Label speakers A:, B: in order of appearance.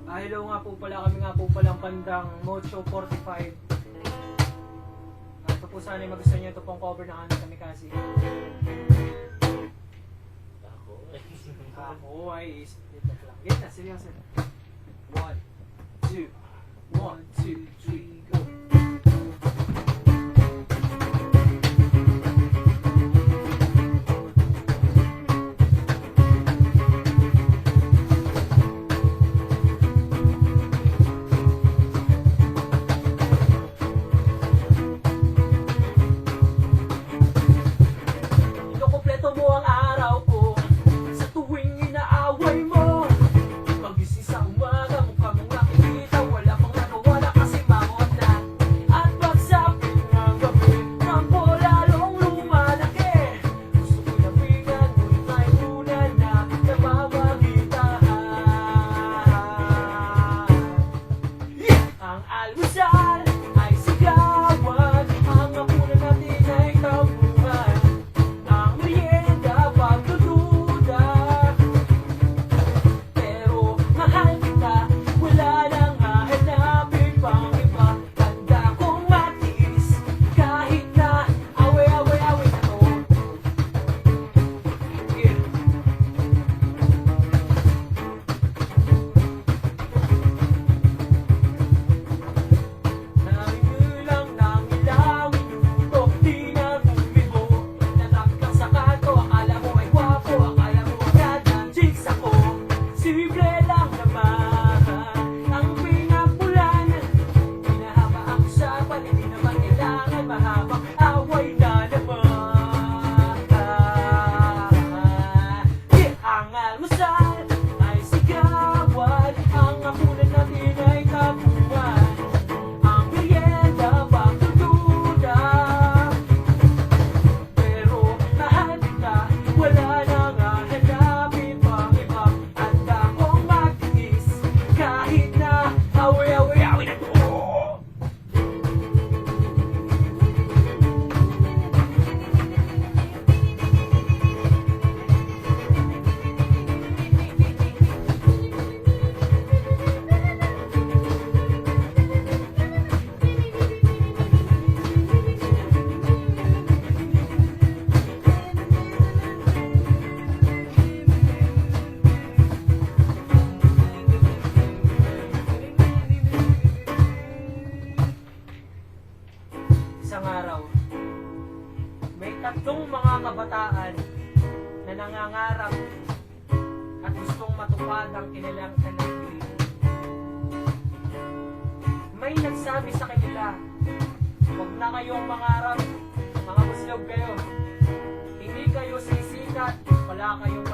A: Hello nga po pala, kami nga po palang bandang Mocho 45. Ito po sana yung magustuhan nyo ito pong cover ng Ano Kamikaze. Ako ay isip lang. Get na, seryoso. 1, 2, 1, 2, 3, go! Ikukumpleto mo ang araw ko sa tuwing inaaway mo. Pagising sa umaga, mukha mong nakikita, wala pang nakawala kasi mamot na. At pagsapit ng gabi, kampo lalong lumalaki. Gusto ko lapitan, ngunit may una na namamagitan. Ang almusal ay sigawan, ang hapunan natin ay tabuhan. Ang merienda pagdududa, pero mahal kita, wala nang hahanapin pang iba. Tanda kong matiis, kahit na away na to. Yeah. Nangilang ng ilaw, minuto, di na bumibo. Natapit lang sa kanto, akala mo ay gwapo, akala mo agad ng chicks ako. Simple lang naman ang pinapulan. Pinahaba ako sa palit, di naman kailangan mahabang away na naman. Ang almusal ay sigawan, ang hapunan natin ay tabuhan. Ang merienda pagdududa, pero mahal kita, wala nang hahanapin pang iba. Handa kong magtiis, kahit na away na to. Isang araw, may tatlong mga kabataan na nangangarap at gustong matupad ang kanilang kanahiling. May nagsabi sa kanila, huwag na kayong mangarap, mga buslog kayo. Hindi kayo sisikat, wala kayong